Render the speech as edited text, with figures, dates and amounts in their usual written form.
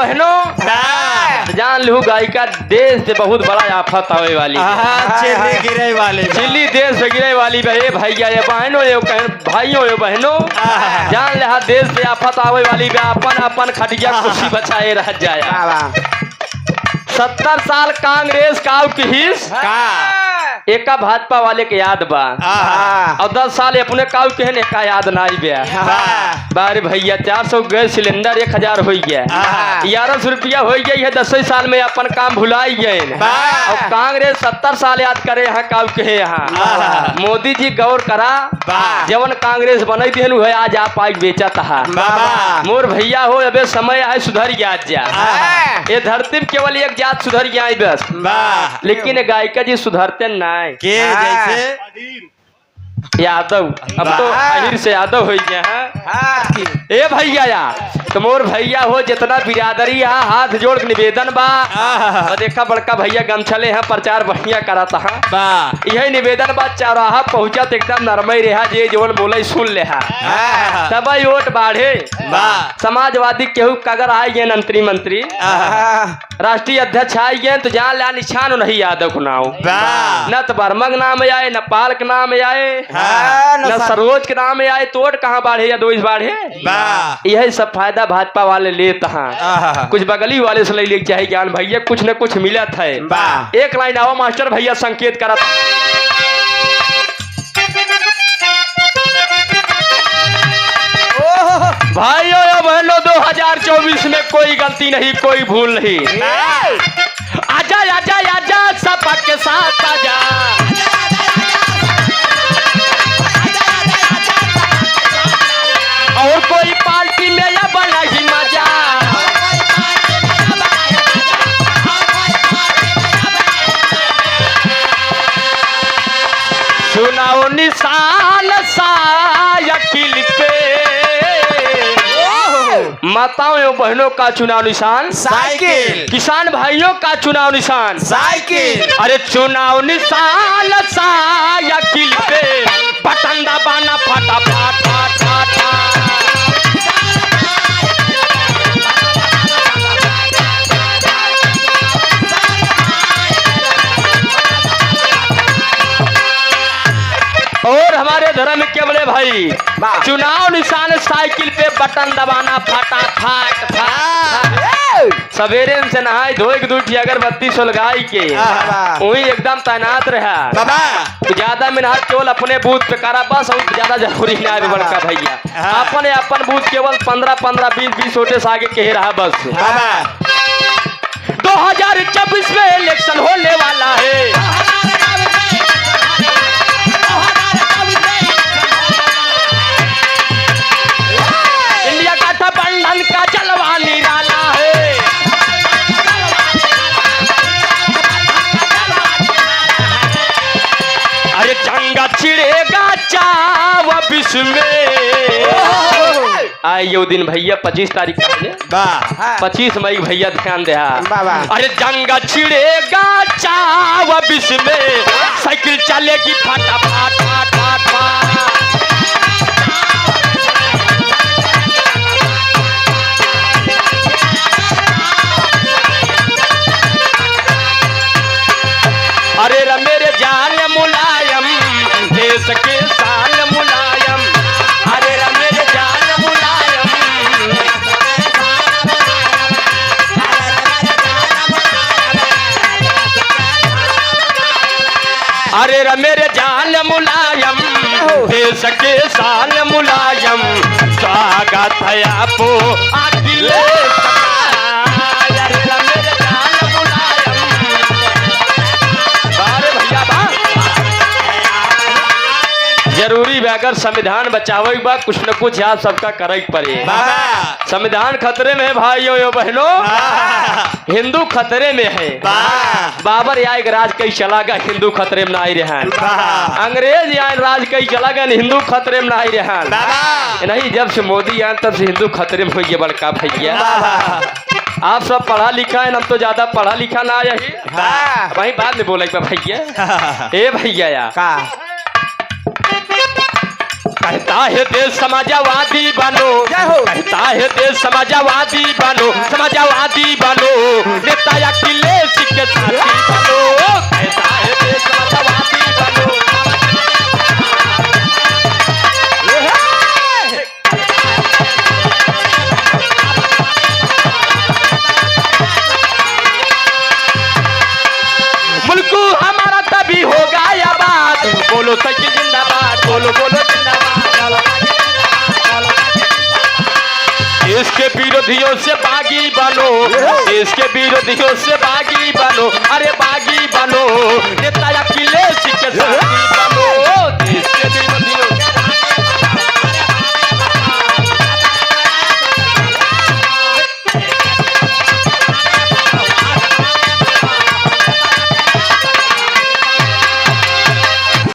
बहनों जान लू गायिका देश से बहुत बड़ा आफत आवे वाली चिल्ली गिरे वाले चिल्ली देश से गिरे वाली बहे भैया ये बहनों ये भाइयों ये बहनों जान ले देश से आफत आवे वाली बे अपन अपन खटिया कुर्सी बचाए रह जाए 70 साल कांग्रेस का हिस्स एका भाजपा वाले के याद बा और 10 साल अपने काउ के ने का याद ना आई बे बारे भैया 400 गैस सिलेंडर 1000 हो गया 1100 रुपया हो गई है 10 साल में अपन काम भुलाई गए और कांग्रेस 70 साल याद करे यहाँ काउ के यहाँ मोदी जी गौर करा जवन कांग्रेस बनई दिन है आज आप आज बेचा था मोर भैया हो अबे समय है सुधर गया जा ये धरती में केवल एक जात सुधर गया बस लेकिन गायिका जी सुधरते ना के जैसे यादव अब तो अहिर से यादव हो गया है ए भैया यार तो मोर भैया हो जितना बिरादरी है हाथ जोड़ के निवेदन बा देखा बड़का भैया गमछले है प्रचार बढ़िया कराता है यही निवेदन बा चौराहा पहुंचा एकदम नरमई रहा जे जोन बोले सुन ले तब वोट बाढ़े समाजवादी केहू कगर आए गए मंत्री राष्ट्रीय अध्यक्ष आए गए तो जान लिया निशान नहीं यादव को नाम न तो बर्मक नाम आए न पाल के नाम आए न सरोज के नाम आए तोड़ कहाँ बाढ़े या दोष बाढ़े यही सब फायदा भाजपा वाले लेते हैं कुछ बगली वाले से ले चाहिए ज्ञान भैया कुछ न कुछ मिला था एक लाइन आओ मास्टर भैया संकेत करा भाइयों या बहनों 2024 में कोई गलती नहीं कोई भूल नहीं आजा आजा आजा सब के साथ आजा और कोई पार्टी में या बना ही मजा सुनाओ निशान साइकिल पे माताओं एवं बहनों का चुनाव निशान साइकिल किसान भाइयों का चुनाव निशान साइकिल अरे चुनाव निशान साइकिल पे बटन दबाना फटाफट और हमारे धर्म के बड़े भाई चुनाव निशान साइकिल पे बटन दबाना फटाफट सवेरे से नहाई धोए के दूठी अगरबत्ती सुलगाई के वही एकदम तैनात रहा ज्यादा मेहनत केवल अपने बूथ पे करा बस और ज्यादा जरूरी ना है बड़का भैया अपने अपन बूथ केवल 15-15 20-20 वोटे से आगे कह रहा बस 2024 में इलेक्शन होने वाला है बंधन का जलवा निराला है अरे जंगा छिड़ेगा चाव विश्व में आए यो दिन भैया 25 तारीख का 25 मई भैया ध्यान दे अरे जंगा छिड़ेगा चाव विश्व में साइकिल चलेगी फटाफट अरे मेरे जान मुलायम देश के शान मुलायम अरे मेरे जान मुलायम अरे मेरे जान मुलायम देश के शान मुलायम स्वागत है आपको अखिले जरूरी अगर संविधान बचावे बा कुछ न कुछ याद सबका करे पड़े संविधान खतरे में है भाइयों यो बहनों हिंदू खतरे में है बाबर यहाँ राज कई चला गया हिंदू खतरे में नहीं रहा अंग्रेज यहाँ राज कई चला गया हिंदू खतरे में नहीं रहा नहीं जब से मोदी आए तब से हिंदू खतरे में हुई है बड़का भैया आप सब पढ़ा लिखा है हम तो ज्यादा पढ़ा लिखा ना आया ही वही बाद में बोले भैया ए भैया यार कहता है देश समाजवादी बनो, कहता है देश समाजवादी बनो, समाजवादी बनो, नेता अखिलेश के साथी बनो, कहता है देश समाजवादी बनो। मुल्कू हमारा तभी होगा आबाद, बोलो साइकिल जिंदाबाद, बोलो बोलो जिंदाबाद। इसके विरोधियों से बागी बनो, इसके विरोधियों से बागी बनो, अरे बागी बनो, नेता अखिलेश के साथी बनो, इसके विरोधियों